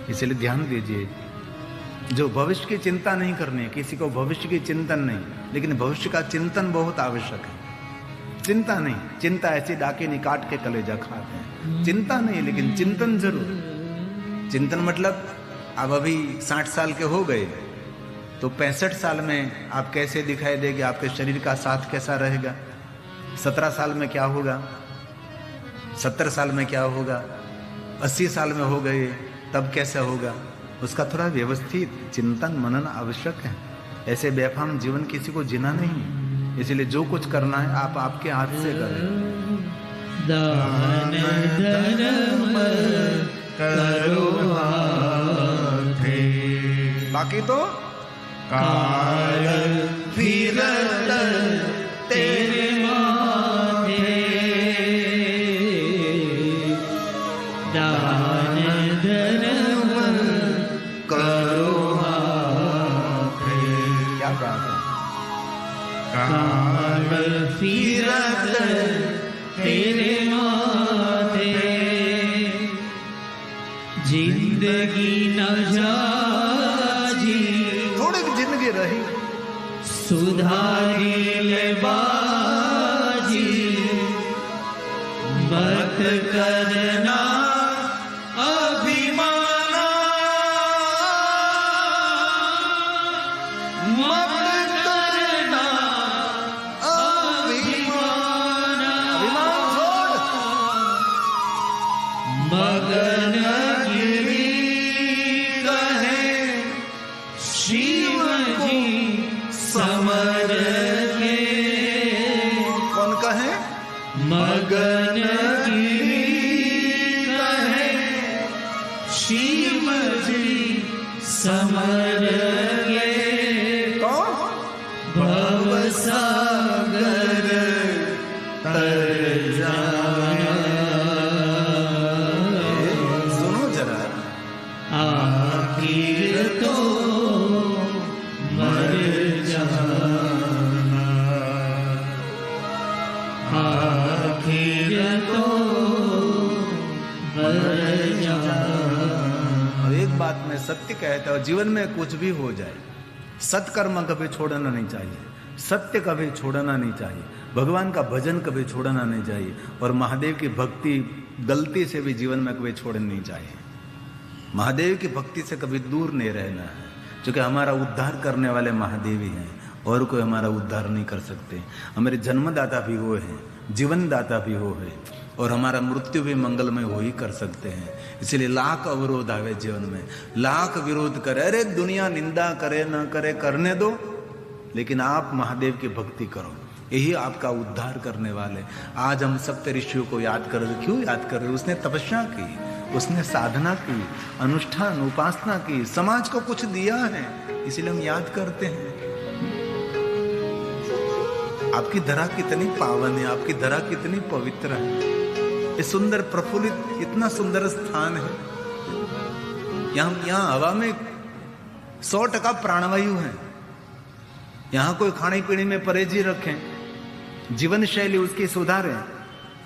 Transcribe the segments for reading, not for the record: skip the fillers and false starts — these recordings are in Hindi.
इसलिए ध्यान दीजिए, जो भविष्य की चिंता नहीं करनी है, किसी को भविष्य की चिंतन नहीं, लेकिन भविष्य का चिंतन बहुत आवश्यक है। चिंता नहीं, चिंता ऐसी डाके नहीं काट के कलेजा खाते हैं। चिंता नहीं, लेकिन चिंतन जरूर। चिंतन मतलब आप अभी 60 साल के हो गए तो 65 साल में आप कैसे दिखाई देंगे, आपके शरीर का साथ कैसा रहेगा, 17 साल में क्या होगा, 70 साल में क्या होगा, 80 साल में हो गए तब कैसा होगा, उसका थोड़ा व्यवस्थित चिंतन मनन आवश्यक है। ऐसे बेफाम जीवन किसी को जीना नहीं, इसलिए जो कुछ करना है आप आपके हाथ से करें। दान धर्म करो हाथे, बाकी तो काल फिरत तेरे माथे। दान धर्म करो हाथे, क्या बात है। काल फिरत तेरे माथे। जिंदगी न जाजी, थोड़ी जिंदगी रही, सुधारी ले बाजी। मत करना अभिमाना, मत करना अभिमाना। अभिमान छोड़, मगन गिरी कहे शिव जी समर के। कौन कहे, मगन गिरी कहे शिव जी समर के। कौन, भव सागर तर जाना। सुनो जरा, आखिर तो मर जाना, आखिर तो मर जाना। और एक बात मैं सत्य कहता हूं, जीवन में कुछ भी हो जाए, सत्कर्म कभी छोड़ना नहीं चाहिए, सत्य कभी छोड़ना नहीं चाहिए, भगवान का भजन कभी छोड़ना नहीं चाहिए, और महादेव की भक्ति गलती से भी जीवन में कभी छोड़नी नहीं चाहिए। महादेव की भक्ति से कभी दूर नहीं रहना है, क्योंकि हमारा उद्धार करने वाले महादेव ही हैं, और कोई हमारा उद्धार नहीं कर सकते। हमारे जन्मदाता भी वो हैं, जीवन दाता भी वो है, और हमारा मृत्यु भी मंगलमय हो ही कर सकते हैं। इसलिए लाख अवरोध आवे जीवन में, लाख विरोध करे, अरे दुनिया निंदा करे ना करे, करने दो, लेकिन आप महादेव की भक्ति करो, यही आपका उद्धार करने वाले। आज हम सप्त ऋषियों को याद कर रहे, क्यों याद कर रहे? उसने तपस्या की, उसने साधना की, अनुष्ठान उपासना की, समाज को कुछ दिया है, इसलिए हम याद करते हैं। आपकी धरा कितनी पावन है, आपकी धरा कितनी पवित्र है, ये सुंदर प्रफुल्लित इतना सुंदर स्थान है। यहाँ हवा में 100% प्राणवायु है। यहाँ कोई खाने पीने में परहेजी रखें, जीवन शैली उसकी सुधारें,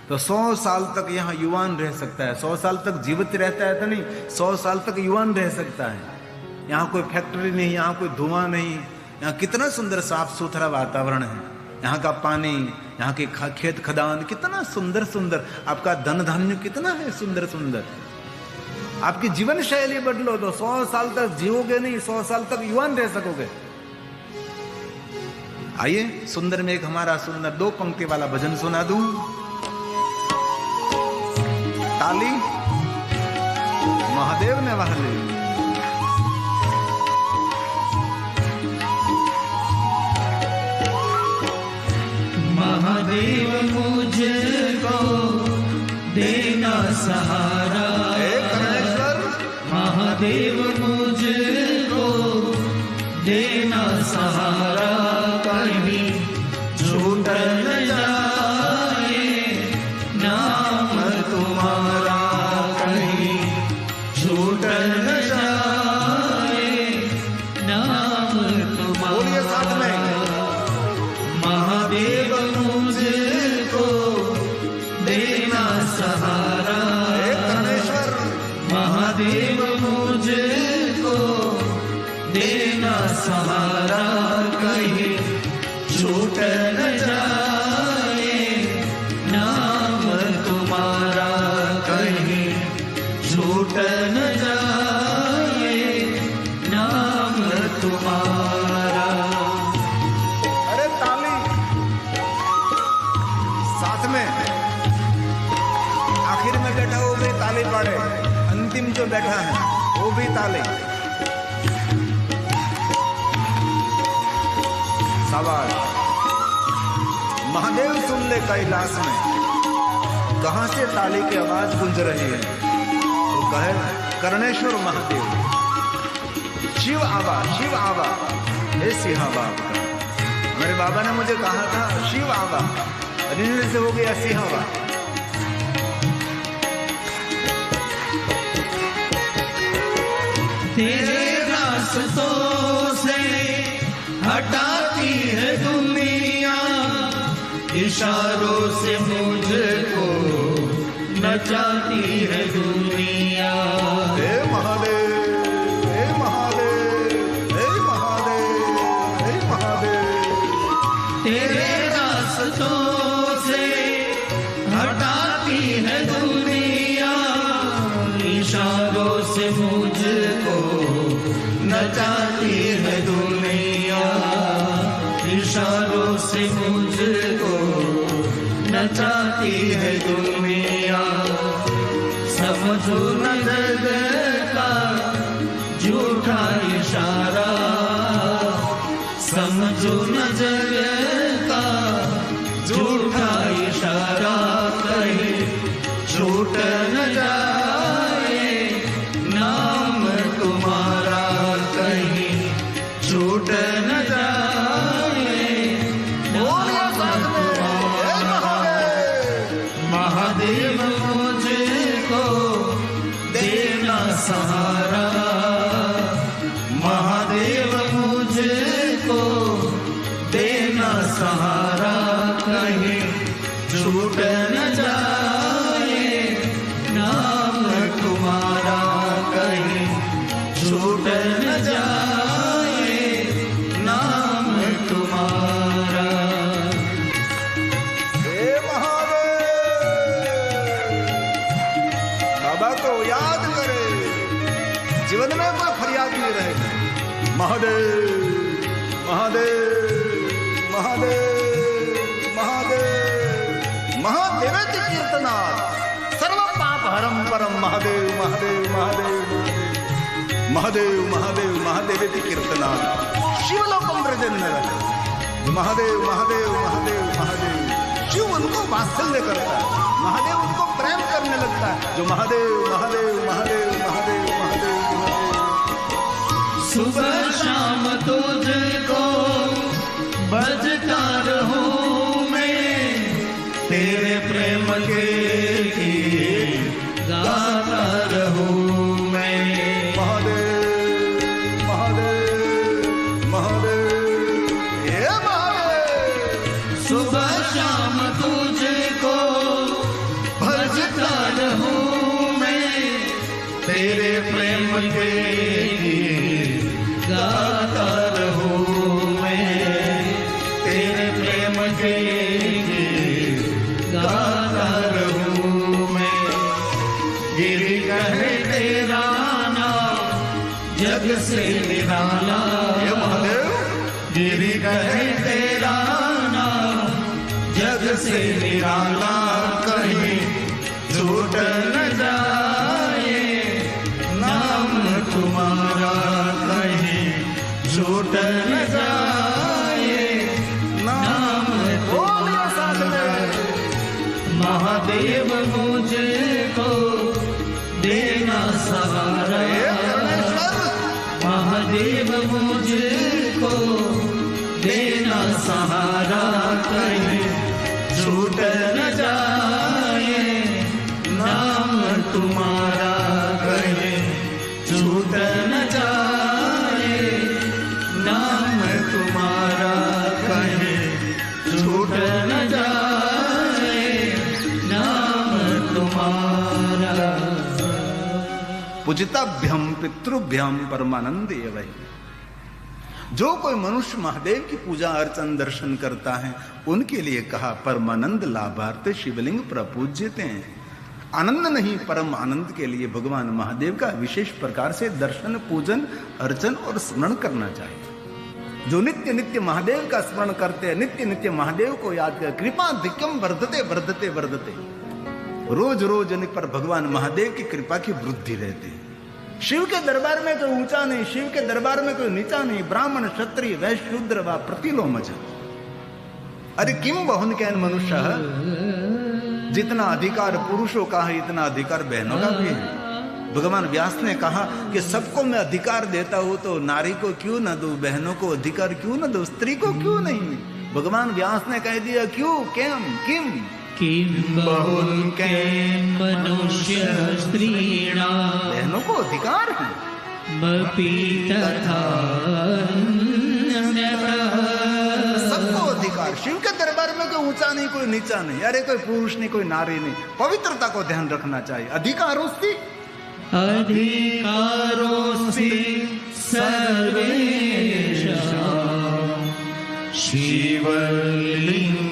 तो 100 साल तक यहाँ युवान रह सकता है। 100 साल तक जीवित रहता है तो नहीं, 100 साल तक युवान रह सकता है। यहाँ कोई फैक्ट्री नहीं, यहाँ कोई धुआं नहीं, यहाँ कितना सुंदर साफ सुथरा वातावरण है। यहाँ का पानी, यहाँ के खेत खदान कितना सुंदर सुंदर, आपका धन धान्य कितना है सुंदर सुंदर। आपकी जीवन शैली बदलो तो 100 साल तक जियोगे नहीं, 100 साल तक युवान रह सकोगे। आइए सुंदर में एक हमारा सुंदर 2 पंक्ति वाला भजन सुना दूं। ताली महादेव ने वाले। महादेव मुझको देना सहारा, महादेव मुझको देना सहारा। कहीं छूट न जाए नाम तुम्हारा, कहीं छूट न जाए नाम तुम्हारा। महादेव मुझको देना सहारा, महादेव मुझको न जाए नाम तुम्हारा। अरे ताली साथ में, आखिर में बैठा वो भी ताली पाड़े, अंतिम जो बैठा है वो भी ताली। सवाल, महादेव सुन ले कैलाश में, कहां से ताली की आवाज गूंज रही है? तो कहे कर्णेश्वर महादेव, शिव आवा, हे सिंहा बाप का। मेरे बाबा ने मुझे कहा था शिव आवा, ऋण से हो गया सिंहावा। तेरे रास्तों से हटाती है दुनिया, इशारों से मुझको नचाती है दुनिया। हे महादेव, हे महादेव, हे महादेव, हे महादेव। तेरे रास्तों से हटाती है दुनिया, इशारों से मुझको नचाती है दुनिया, इशारों से मुझको नचाती है दुनिया। समझो न जग का झूठा इशारा, समझो न जग का झूठा इशारा, कहीं छूट न जाए नाम तुम्हारा, कहीं छूट न जाए। महादेव मुझको देना सहारा, महादेव मुझको देना सहारा, कहीं छूट न जाए नाम तुम्हारा, कहीं छूट न जाए नाम तुम्हारा। हे महादेव, बाबा को याद करे, जीवन में कोई फरियाद नहीं रहेगी। महादेव, महादेव, महादेव, महादेव, महादेव कीर्तना सर्व पाप हरम परम। महादेव, महादेव, महादेव, महादेव, महादेव, महादेव कीर्तना शिवलोकम ब्रजन। महादेव, महादेव, महादेव, महादेव। शिव उनको वात्सल्य करता है, महादेव उनको प्रेम करने लगता है। जो महादेव, महादेव, महादेव, महादेव, महादेव, महादेव। सुबह शाम तुझको बजता रहूं मैं, तेरे प्रेम के गीत गाता रहूं मैं। महादेव, महादेव, महादेव, हे महादेव। सुबह शाम तुझको भजता रहूं मैं, तेरे प्रेम के गीत गाता रहूं मैं, तेरे प्रेम के गीत गाता रहूं मैं। गिरि कहे तेरा नाम जग से निराला, हे महादेव। गिरि कहे तेरा नाम जग से निराला, कहीं छूट न जाए नाम तुम्हारा, कहीं छूट न जाए नाम तुम्हारा। महादेव मुझको देना सहारा, महादेव मुझको देना सहारा, कहीं छूट न जाए नाम तुम्हारा, कहीं छूट न जाए नाम तुम्हारा, कहीं छूट न जाए नाम तुम्हारा। पूजिताभ्यम पितृभ्यम परमानंद एवं। जो कोई मनुष्य महादेव की पूजा अर्चन दर्शन करता है उनके लिए कहा परमानंद लाभार्थ शिवलिंग प्रपूज्यते हैं। आनंद नहीं, परम आनंद के लिए भगवान महादेव का विशेष प्रकार से दर्शन, पूजन, अर्चन और स्मरण करना चाहिए। जो नित्य नित्य महादेव का स्मरण करते हैं, नित्य नित्य महादेव को याद कर, कृपाधिक्यम वर्धते वर्धते वर्धते, रोज रोज उन पर भगवान महादेव की कृपा की वृद्धि रहती है। शिव के दरबार में कोई ऊंचा नहीं, शिव के दरबार में कोई नीचा नहीं, ब्राह्मण, क्षत्रिय, वैश्य, शूद्र व प्रतिलोमज। अरे किम बहुन कैन मनुष्य, जितना अधिकार पुरुषों का है इतना अधिकार बहनों का भी है। भगवान व्यास ने कहा कि सबको मैं अधिकार देता हूं तो नारी को क्यों न दूं, बहनों को अधिकार क्यों न दूं, स्त्री को क्यों नहीं। भगवान व्यास ने कह दिया क्यों, किम किम बहुन कैन मनुष्य स्त्रीणां, बहनों को अधिकार है, सबको अधिकार। शिव के दरबार में कोई ऊंचा नहीं, कोई नीचा नहीं, अरे कोई पुरुष नहीं, कोई नारी नहीं। पवित्रता को ध्यान रखना चाहिए। अधिकारों से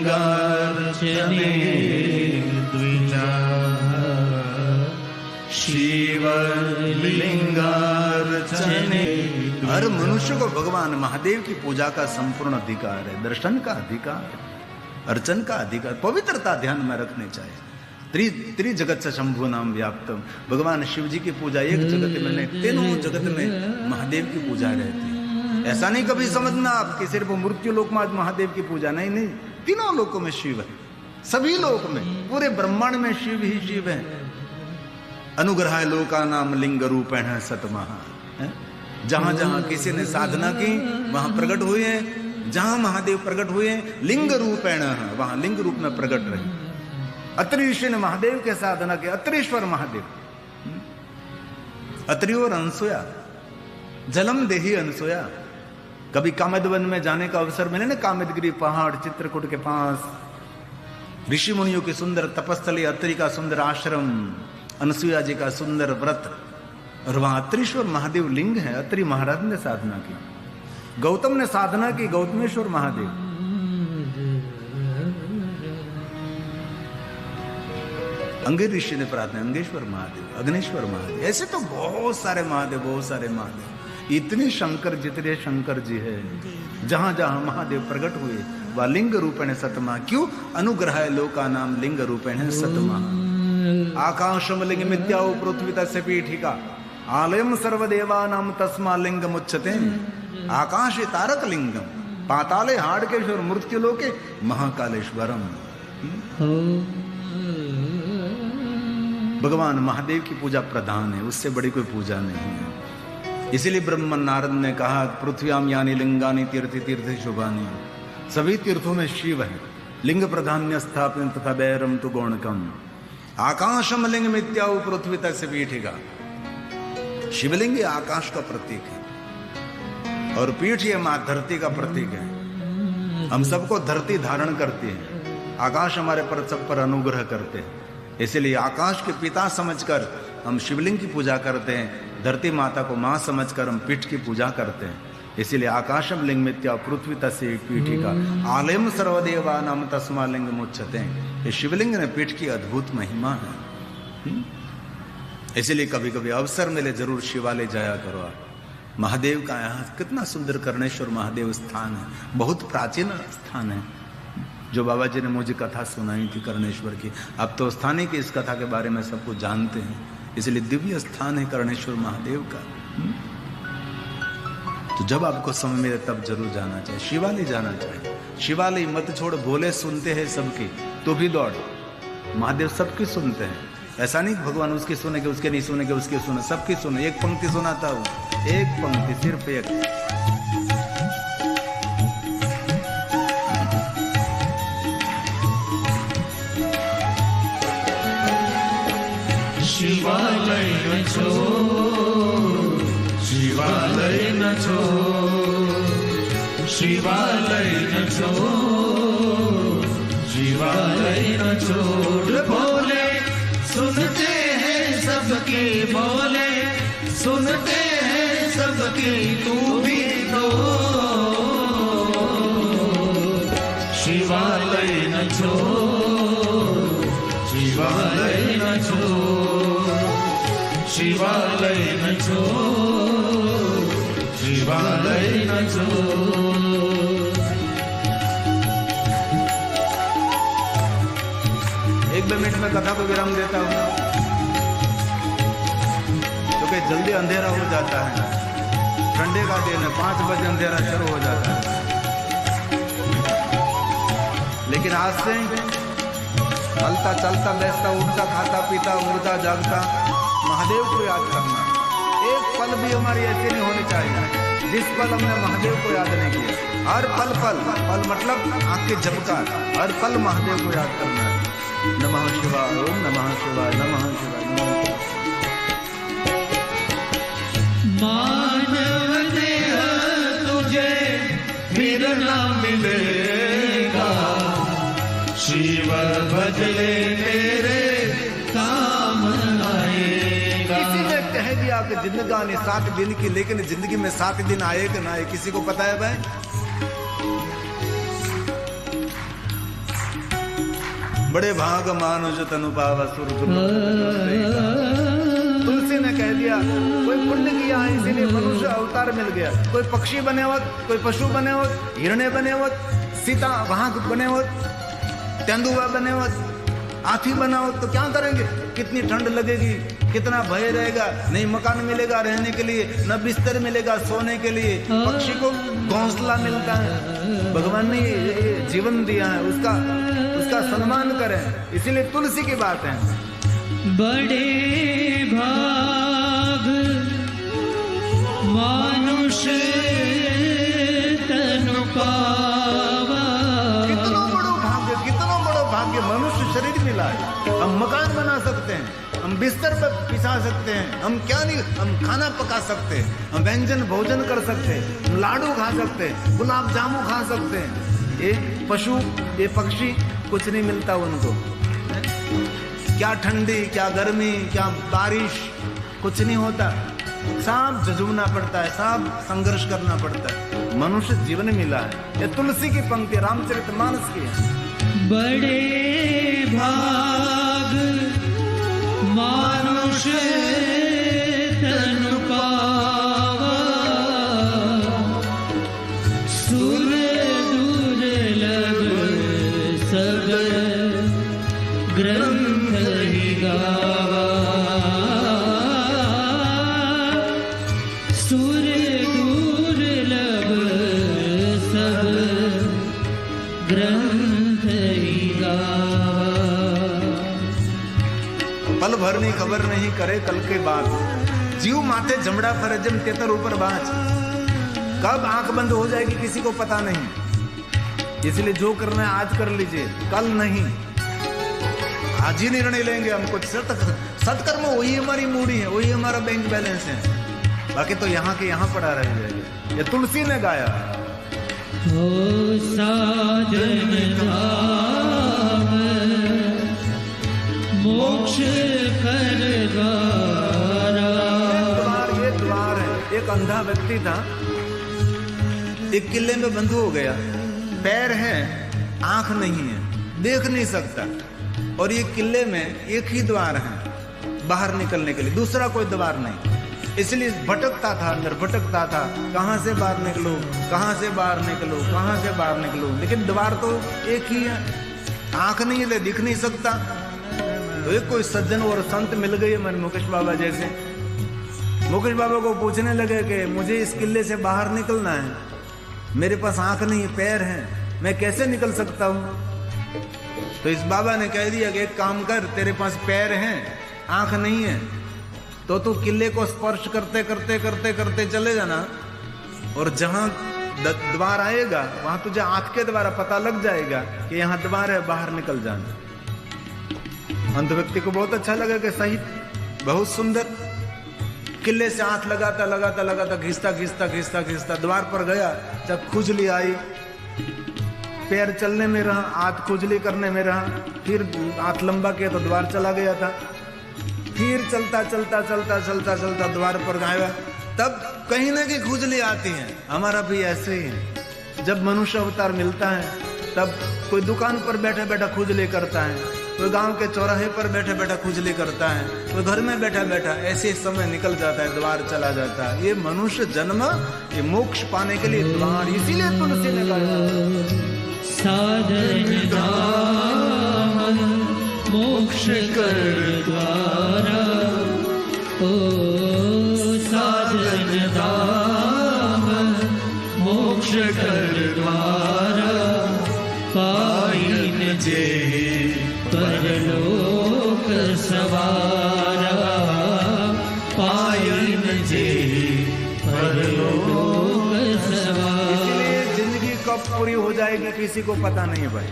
शिवलिंगार्चने द्विजा, शिवलिंगार्चने। हर मनुष्य को भगवान महादेव की पूजा का संपूर्ण अधिकार है, दर्शन का अधिकार, अर्चन का अधिकार, पवित्रता ध्यान में रखनी चाहिए। त्रिजगत से शंभु नाम व्याप्तम, भगवान शिव जी की पूजा एक जगत में नहीं, तीनों जगत में महादेव की पूजा रहती है। ऐसा नहीं कभी समझना आप कि सिर्फ मृत्यु लोक में महादेव की पूजा, नहीं नहीं, तीनों लोकों में शिव है, सभी लोक में, पूरे ब्रह्मांड में शिव ही शिव है। अनुग्रह लोका नाम लिंग रूपेण सतमहा, जहां जहां किसी ने साधना की वहां प्रकट हुए, जहां महादेव प्रकट हुए लिंग रूपेण, वहां लिंग रूप में प्रकट रहे। अत्रि ऋषि ने महादेव के साधना के, अत्रीश्वर महादेव, अत्रि और अनसुया, जलम देही अनसुया। कभी कामद वन में जाने का अवसर मिले ना, कामदगिरी पहाड़ चित्रकूट के पास, ऋषि मुनियों की सुंदर तपस्थली, अत्रि का सुंदर आश्रम, अनसुया जी का सुंदर व्रत, और वहां अत्रीश्वर महादेव लिंग है। अत्रि महाराज ने साधना की, गौतम ने साधना की, गौतमेश्वर महादेव। अंगे ऋषि ने प्रार्थना, अंगेश्वर महादेव, अग्नेश्वर महादेव। ऐसे तो बहुत सारे महादेव, बहुत सारे महादेव, इतने शंकर जितने शंकर जी है। जहां जहां महादेव प्रकट हुए वह लिंग रूपेण सतमा। क्यों? अनुग्रह लोका नाम लिंग रूपेण सतमा। आकाशम लिंग मित्याउ पृथ्वी तस्य पीठिका, आलयम सर्वदेवानाम तस्मा लिंगम उच्यते। आकाशे तारक लिंगम, पाताले हाड़केश्वर, मृत्यु लोके महाकालेश्वरम। भगवान महादेव की पूजा प्रधान है, उससे बड़ी कोई पूजा नहीं है। इसीलिए ब्रह्म नारद ने कहा पृथ्व्याम यानी लिंगानी तीर्थि तीर्थि शुभानी, सभी तीर्थों में शिव है। लिंग प्रधान्य स्थापन तथा बैरम तु गौणकम, आकाशम लिंग मित्याउ पृथ्वी तस्य पीठिका। शिवलिंग आकाश का प्रतीक है और पीठ ये मां धरती का प्रतीक है। हम सबको धरती धारण करती है, आकाश हमारे पर सब पर अनुग्रह करते हैं। इसलिए आकाश के पिता समझकर हम शिवलिंग की पूजा करते हैं, धरती माता को मां समझकर हम पीठ की पूजा करते हैं। इसीलिए आकाशम लिंग मित्या पृथ्वी तस्य पीठिका, आलयम सर्वदेवा नाम तस्मा लिंग मुच्यते। ये शिवलिंग ने पीठ की अद्भुत महिमा है। इसलिए कभी कभी अवसर मिले जरूर शिवालय जाया करो आप। महादेव का यहाँ कितना सुंदर कर्णेश्वर महादेव स्थान है, बहुत प्राचीन स्थान है। जो बाबा जी ने मुझे कथा सुनाई थी कर्णेश्वर की, अब तो स्थानीय की इस कथा के बारे में सब कुछ जानते हैं। इसलिए दिव्य स्थान है कर्णेश्वर महादेव का। तो जब आपको समय मिले तब जरूर जाना चाहिए, शिवालय जाना चाहिए। शिवालय मत छोड़, बोले सुनते हैं सबकी तो भी दौड़। महादेव सबकी सुनते हैं, ऐसा नहीं भगवान उसकी सुनेंगे उसके नहीं सुनेंगे, उसकी सुने, सबकी सुने। एक पंक्ति सुनाता हूं, एक पंक्ति, सिर्फ एक। शिवालय न छोड़, शिवालय न छोड़, शिवालय न छोड़, शिवालय न छोड़। बोले सुनते हैं सबके, बोले सुनते हैं सबके, तू भी तो शिवालय न छोड़, शिवालय न छोड़, शिवालय न छोड़, शिवालय न छोड़। एक दो मिनट में कथा को विराम देता हूँ, क्योंकि जल्दी अंधेरा हो जाता है। ठंडे का दिन है, 5 बजे अंधेरा शुरू हो जाता है। लेकिन आज से हलता चलता बैठता उठता खाता पीता उड़ता जागता महादेव को याद करना। एक पल भी हमारी ऐसे नहीं होनी चाहिए जिस पल हमने महादेव को याद नहीं किया। हर पल पल पल मतलब आँख के झपकार, हर पल महादेव को याद करना है। नमः शिवाय, ओम नमः शिवाय, नमः शिवाय, नमः शिवाय। मानव देह तुझे फिर न मिलेगा, शिव भजले तेरे काम आएगा। किसी ने कह दिया कि जिंदगानी 7 दिन की, लेकिन जिंदगी में 7 दिन आए कि ना आए किसी को पता है भाई? बड़े भाग मानुष तनु पावा सुर तुलसी ने कह दिया कोई पुण्य किया है इसीलिए मनुष्य अवतार मिल गया। कोई पक्षी बने हो, कोई पशु बने हो, हिरणे बने हो, सीता वाहक बने हो, तेंदुआ बने हो, हाथी बना हो, तो क्या करेंगे? कितनी ठंड लगेगी, कितना भय रहेगा, नहीं मकान मिलेगा रहने के लिए, न बिस्तर मिलेगा सोने के लिए। पक्षी को घोंसला मिलता है, भगवान ने ये जीवन दिया है, उसका सम्मान करें। इसीलिए तुलसी की बात है। बड़े भाग मनुष्य तनु पावा। कितना बड़ो भाग्य मनुष्य शरीर मिला है। हम मकान बना सकते हैं, हम बिस्तर पर बिछा सकते हैं, हम क्या नहीं, हम खाना पका सकते हैं, हम व्यंजन भोजन कर सकते हैं, हम लाडू खा सकते हैं, गुलाब जामुन खा सकते हैं। ये पशु, ये पक्षी कुछ नहीं मिलता उनको। क्या ठंडी, क्या गर्मी, क्या बारिश, कुछ नहीं होता। सब झुंझुना पड़ता है, सब संघर्ष करना पड़ता है। मनुष्य जीवन मिला है। ये तुलसी की पंक्ति रामचरितमानस की है। बड़े भाग मनुष्य तनु पावा, सुर दुर्लभ सब ग्रंथ ही गावा। सुर दुर्लभ सब ग्रंथ ही गावा। पल भर नहीं खबर नहीं करे कल के बाद, जीव माथे जमड़ा फरे जम तेतर ऊपर बाज। कब आंख बंद हो जाएगी किसी को पता नहीं। इसलिए जो करना है आज कर लीजिए, कल नहीं। आज ही निर्णय लेंगे हम। कुछ सत्कर्म वही हमारी मूड़ी है, वही हमारा बैंक बैलेंस है। बाकी तो यहाँ के यहाँ पड़ा रह जाएगा। ये तुलसी ने गाया। हो साजन धाम मोक्ष कर द्वारा। ये द्वार है। एक अंधा व्यक्ति था, एक किले में बंद हो गया। पैर है, आंख नहीं है, देख नहीं सकता। और ये किले में एक ही द्वार है बाहर निकलने के लिए, दूसरा कोई द्वार नहीं। इसलिए भटकता था, अंदर भटकता था, कहाँ से बाहर निकलो, कहाँ से बाहर निकलो, कहाँ से बाहर निकलो। लेकिन द्वार तो एक ही है, आंख नहीं है, दिख नहीं सकता। तो एक कोई सज्जन और संत मिल गए मन मुकेश बाबा जैसे। मुकेश बाबा को पूछने लगे कि मुझे इस किले से बाहर निकलना है, मेरे पास आंख नहीं है, पैर है, मैं कैसे निकल सकता हूँ? तो इस बाबा ने कह दिया कि एक काम कर, तेरे पास पैर हैं, आंख नहीं है, तो तू किले को स्पर्श करते करते करते करते चले जाना, और जहां द्वार आएगा वहां तुझे आंख के द्वारा पता लग जाएगा कि यहाँ द्वार है, बाहर निकल जाना। अंध व्यक्ति को बहुत अच्छा लगा कि सही, बहुत सुंदर। किले से हाथ लगाता लगाता लगाता घिसता घिसता घिसता घिसता द्वार पर गया। जब खुजली आई, पैर चलने में रहा, हाथ खुजली करने में रहा, फिर हाथ लंबा किया तो द्वार चला गया था। फिर चलता चलता चलता चलता चलता द्वार पर गया, तब कहीं ना कहीं खुजली आती है। हमारा भी ऐसे ही है। जब मनुष्य अवतार मिलता है तब कोई दुकान पर बैठा बैठा खुजली करता है, कोई गांव के चौराहे पर बैठा बैठा खुजली करता है, कोई घर में बैठा बैठा ऐसे समय निकल जाता है, द्वार चला जाता है। ये मनुष्य जन्म ये मोक्ष पाने के लिए द्वार, इसीलिए तुलसी ने कहा साधन धाम मोक्ष कर द्वारा, ओ साधन धाम मोक्ष कर द्वारा, पाइन जे परलोक सवारा, पाइन जे परलोक सवारा। इसलिए जिंदगी कब पूरी हो जाएगी किसी को पता नहीं है भाई।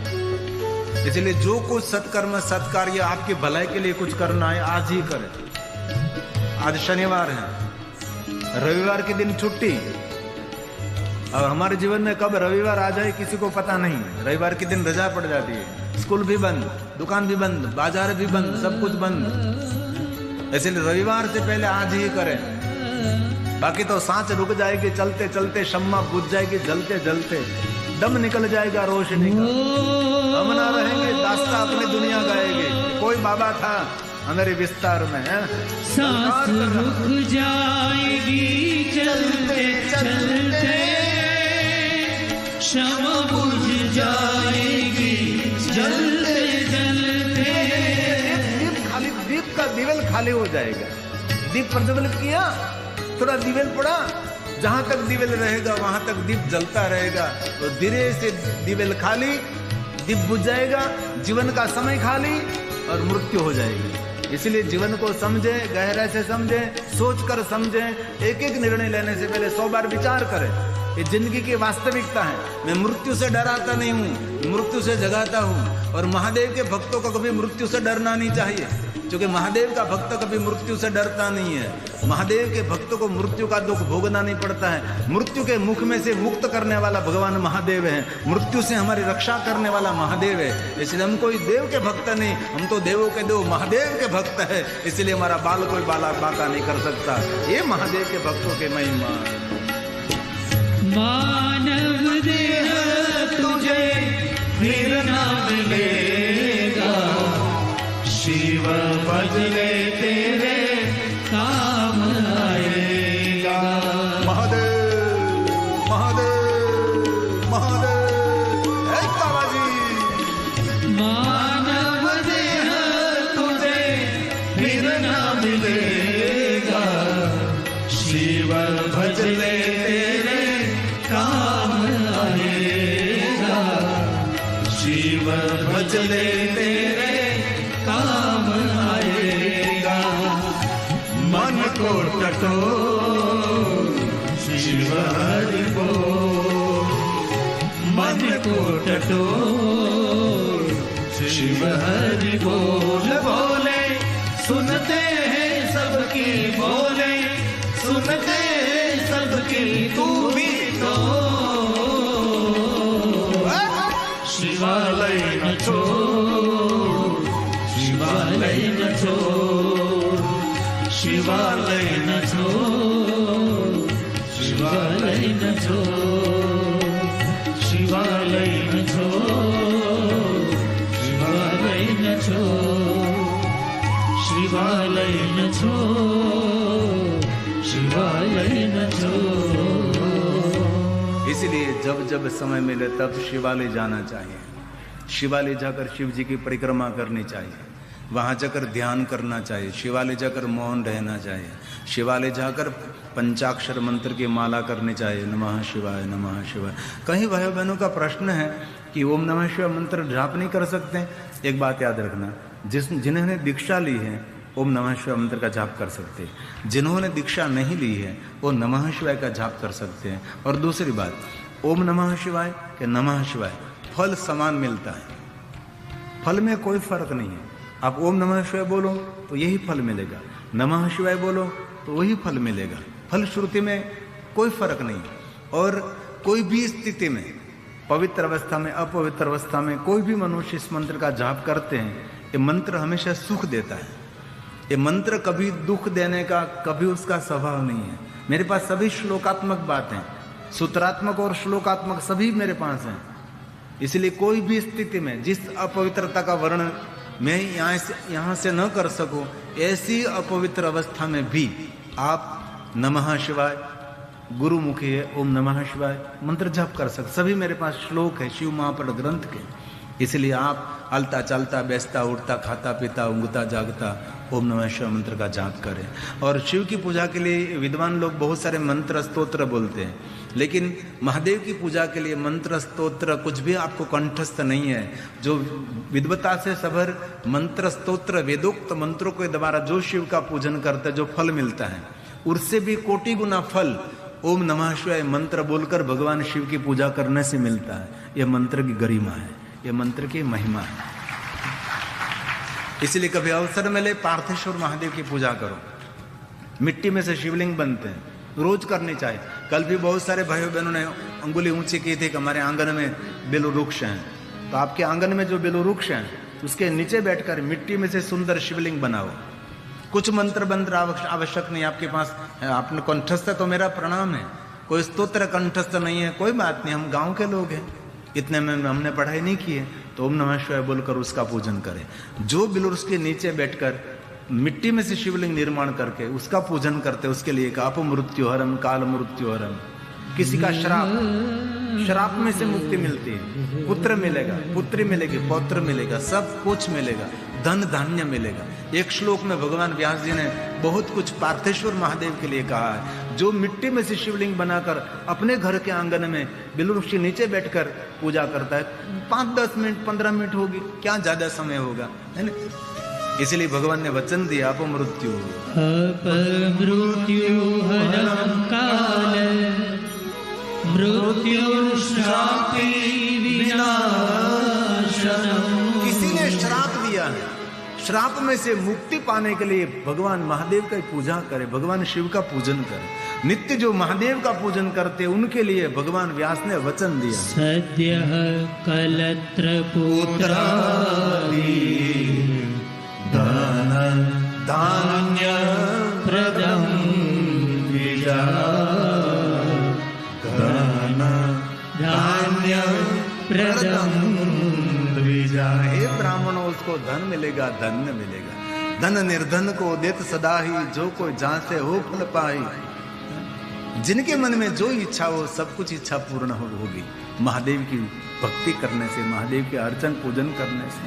इसलिए जो कुछ सत्कर्म सत्कार्य आपकी भलाई के लिए कुछ करना है आज ही करें। आज शनिवार है, रविवार के दिन छुट्टी, और हमारे जीवन में कब रविवार आ जाए किसी को पता नहीं। रविवार के दिन रजा पड़ जाती है, स्कूल भी बंद, दुकान भी बंद, बाजार भी बंद, सब कुछ बंद। इसलिए रविवार से पहले आज ही करें, बाकी तो सांस रुक जाएगी, चलते चलते शम्मा बुझ जाएगी, जलते जलते दम निकल जाएगा रोशनी का, हम ना रहेंगे, दास्ता अपनी दुनिया गाएगी। कोई बाबा था हमारे विस्तार में है, सांस रुक जाएगी चलते चलते, क्षमा बुझ जाएगी जलते जलते। दीप का दिवेल खाली हो जाएगा। दीप प्रज्वलित किया, थोड़ा दिवेल पड़ा, जहां तक दिवेल रहेगा वहां तक दीप जलता रहेगा। तो धीरे से दिवेल खाली, दीप बुझ जाएगा, जीवन का समय खाली और मृत्यु हो जाएगी। इसलिए जीवन को समझे, गहराई से समझे, सोच कर समझे, एक एक निर्णय लेने से पहले 100 बार विचार करें। ये जिंदगी की वास्तविकता है। मैं मृत्यु से डराता नहीं हूँ, मृत्यु से जगाता हूँ। और महादेव के भक्तों को कभी मृत्यु से डरना नहीं चाहिए, क्योंकि महादेव का भक्त कभी मृत्यु से डरता नहीं है। महादेव के भक्तों को मृत्यु का दुख भोगना नहीं पड़ता है। मृत्यु के मुख में से मुक्त करने वाला भगवान महादेव है, मृत्यु से हमारी रक्षा करने वाला महादेव है। इसलिए हम कोई देव के भक्त नहीं, हम तो देवों के देव महादेव के भक्त है। इसलिए हमारा बाल कोई बाला बाका नहीं कर सकता। ये महादेव के भक्तों के महिमा। मानव देह तुझे फिर ना मिलेगा, शिव बदले तेरे काम आएगा। महादेव महादेव महादेव, एक बाबाजी। मानव देह तुझे फिर ना मिलेगा, शिव भजले तेरे काम आएगा, शिव भजले तेरे काम आएगा। मन को टटोल शिव हरि बोल, मन को टटोल शिव हरि बोल। बोले सुनते हैं सबकी, बोले सुनते हैं सबकी, तू भी तो शिवालय न छोड़, शिवालय न छोड़, शिवालय न छोड़, शिवालय न छोड़, शिवालय न छोड़, शिवालय न छोड़, शिवालय न छोड़, शिवालय न छोड़। इसलिए जब जब समय मिले तब शिवालय जाना चाहिए। शिवालय जाकर शिव जी की परिक्रमा करनी चाहिए, वहाँ जाकर ध्यान करना चाहिए, शिवालय जाकर मौन रहना चाहिए, शिवालय जाकर पंचाक्षर मंत्र की माला करनी चाहिए, नमः शिवाय नमः शिवाय। कहीं भाई बहनों का प्रश्न है कि ओम नमः शिवाय मंत्र जाप नहीं कर सकते। एक बात याद रखना, जिन्होंने दीक्षा ली है ओम नमः शिवाय मंत्र का जाप कर सकते हैं, जिन्होंने दीक्षा नहीं ली है वो नमः शिवाय का जाप कर सकते हैं। और दूसरी बात, ओम नमः शिवाय के नमः शिवाय फल समान मिलता है, फल में कोई फर्क नहीं है। आप ओम नमः शिवाय बोलो तो यही फल मिलेगा, नमः शिवाय बोलो तो वही फल मिलेगा। फल श्रुति में कोई फर्क नहीं। और कोई भी स्थिति में, पवित्र अवस्था में अपवित्र अवस्था में, कोई भी मनुष्य इस मंत्र का जाप करते हैं, ये मंत्र हमेशा सुख देता है। ये मंत्र कभी दुख देने का कभी उसका स्वभाव नहीं है। मेरे पास सभी श्लोकात्मक बातें, सूत्रात्मक और श्लोकात्मक सभी मेरे पास हैं। इसलिए कोई भी स्थिति में जिस अपवित्रता का वर्णन मैं यहाँ से न कर सकूं, ऐसी अपवित्र अवस्था में भी आप नमः शिवाय, गुरुमुखी है ओम नमः शिवाय मंत्र जप कर सकते। सभी मेरे पास श्लोक है शिव महापुराण ग्रंथ के, इसलिए आप हलता चलता बैठता उठता खाता पीता ऊँगता जागता ओम नमः शिवाय मंत्र का जाप करें। और शिव की पूजा के लिए विद्वान लोग बहुत सारे मंत्र स्तोत्र बोलते हैं, लेकिन महादेव की पूजा के लिए मंत्र स्तोत्र कुछ भी आपको कंठस्थ नहीं है। जो विद्वता से सभर मंत्र स्तोत्र वेदोक्त मंत्रों के द्वारा जो शिव का पूजन करते जो फल मिलता है, उससे भी कोटि गुना फल ओम नमः शिवाय मंत्र बोलकर भगवान शिव की पूजा करने से मिलता है। यह मंत्र की गरिमा है, यह मंत्र की महिमा है। इसलिए कभी अवसर मिले पार्थेश्वर महादेव की पूजा करो। मिट्टी में से शिवलिंग बनते हैं, रोज करनी चाहिए। कल भी बहुत सारे भाइयों बहनों ने अंगुली ऊंची की थी कि हमारे आंगन में बेलू वृक्ष हैं, तो आपके आंगन में जो बेलू वृक्ष हैं उसके नीचे बैठकर मिट्टी में से सुंदर शिवलिंग बनाओ। कुछ मंत्र आवश्यक नहीं, आपके पास आपने कंठस्थ तो मेरा प्रणाम है, कोई स्तोत्र कंठस्थ नहीं है, कोई बात नहीं, हम गांव के लोग हैं, इतने में हमने पढ़ाई नहीं की है, तो ओम नमः शिवाय बोलकर उसका पूजन करें। जो बिलुर्स के नीचे बैठकर मिट्टी में से शिवलिंग निर्माण करके उसका पूजन करते, उसके लिए एक अपमृत्युहरम काल मृत्युहरम। किसी का श्राप में से मुक्ति मिलती है, पुत्र मिलेगा, पुत्री मिलेगी, पौत्र मिलेगा, सब कुछ मिलेगा, धन धान्य मिलेगा। एक श्लोक में भगवान व्यास जी ने बहुत कुछ पार्थेश्वर महादेव के लिए कहा है। जो मिट्टी में से शिवलिंग बनाकर अपने घर के आंगन में बिलवृक्ष के नीचे बैठकर पूजा करता है, 5-10 मिनट 15 मिनट होगी, क्या ज्यादा समय होगा, है ना। इसलिए भगवान ने वचन दिया अपमृत्यु हरम काल मृत्युश्रापी विनाशनम। किसी ने श्राप दिया है, श्राप में से मुक्ति पाने के लिए भगवान महादेव का पूजा करे, भगवान शिव का पूजन करे। नित्य जो महादेव का पूजन करते उनके लिए भगवान व्यास ने वचन दिया। सद्य कलत्र पुत्रादि धान्य प्रदम विजा धान्य प्रदम द्विजा। हे ब्राह्मणों, उसको धन मिलेगा, धन्य मिलेगा। धन निर्धन को देत सदा ही, जो कोई जहां से हो फल पाई। जिनके मन में जो इच्छा हो सब कुछ इच्छा पूर्ण होगी। महादेव की भक्ति करने से, महादेव के अर्चन पूजन करने से,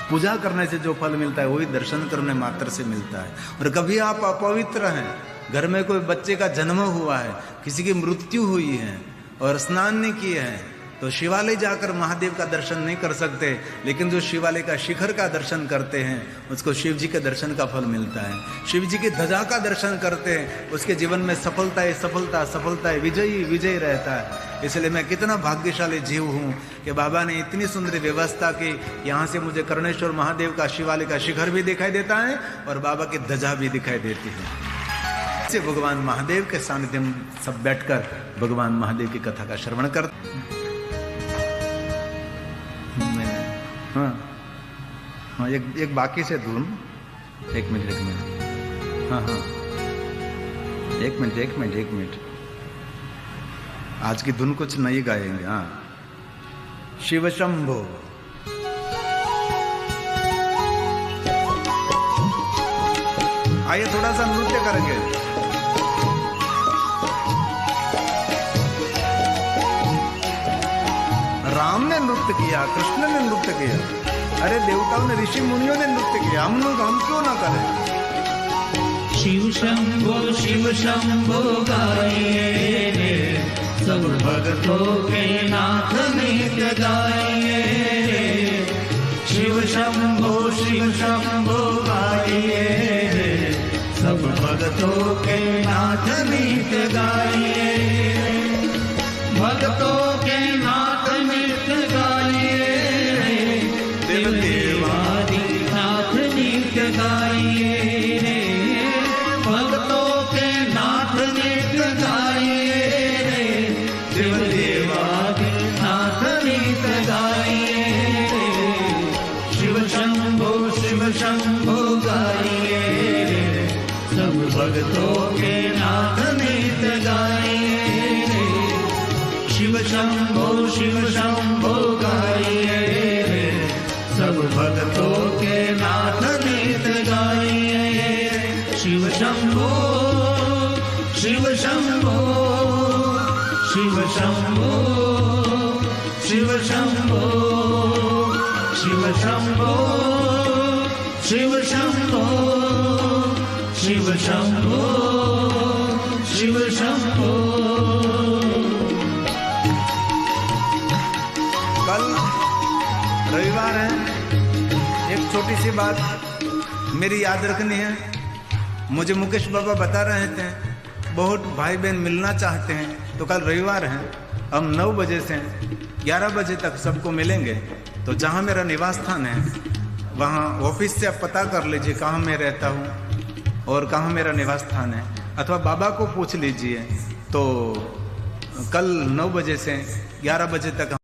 पूजा करने से जो फल मिलता है वही दर्शन करने मात्र से मिलता है। और कभी आप अपवित्र हैं, घर में कोई बच्चे का जन्म हुआ है, किसी की मृत्यु हुई है और स्नान नहीं किए हैं, तो शिवालय जाकर महादेव का दर्शन नहीं कर सकते, लेकिन जो शिवालय का शिखर का दर्शन करते हैं उसको शिव जी के दर्शन का फल मिलता है। शिव जी की ध्वजा का दर्शन करते हैं, उसके जीवन में सफलता है, सफलता सफलता है, विजयी विजय रहता है। इसलिए मैं कितना भाग्यशाली जीव हूँ कि बाबा ने इतनी सुंदर व्यवस्था की, यहाँ से मुझे कर्णेश्वर महादेव का शिवालय का शिखर भी दिखाई देता है और बाबा की ध्वजा भी दिखाई देती है। से भगवान महादेव के सानिध्य में सब बैठकर भगवान महादेव की कथा का श्रवण करते। हाँ, एक बाकी से धुन, एक मिनट, हाँ, एक मिनट। आज की धुन कुछ नहीं गाएंगे। हाँ, शिव शंभो। आइए थोड़ा सा नृत्य करेंगे। राम ने नृत्य किया, कृष्ण ने नृत्य किया, अरे देवताओं ने, ऋषि मुनियों ने नृत्य किया, हम क्यों ना करें। शिव शंभो गाइए, सब भक्तों के नाथ नित्य गाइए। शिव शंभो गाइए, सब भक्तों के नाथ नित्य गाइए। भक्तों के नाथ नित्य गाइए, देव देवादि नाथ नित्य गाइए। भक्तों के नाथ नित्य गाइए, देव देवादि नाथ नित्य गाइए। शिव शंभो गाइए, सब भक्तों के नाथ नित्य गाइए। शिव शंभो गाइए, सब भक्तों के शिव शंभो शिव शंभो शिव शंभो शिव शंभो शिव शंभो शिव शंभो शिव शंभो। कल रविवार है, एक छोटी सी बात मेरी याद रखनी है। मुझे मुकेश बाबा बता रहे थे बहुत भाई बहन मिलना चाहते हैं, तो कल रविवार है, हम 9 बजे से 11 बजे तक सबको मिलेंगे। तो जहाँ मेरा निवास स्थान है वहाँ ऑफिस से आप पता कर लीजिए कहाँ मैं रहता हूँ और कहाँ मेरा निवास स्थान है, अथवा बाबा को पूछ लीजिए। तो कल 9 बजे से 11 बजे तक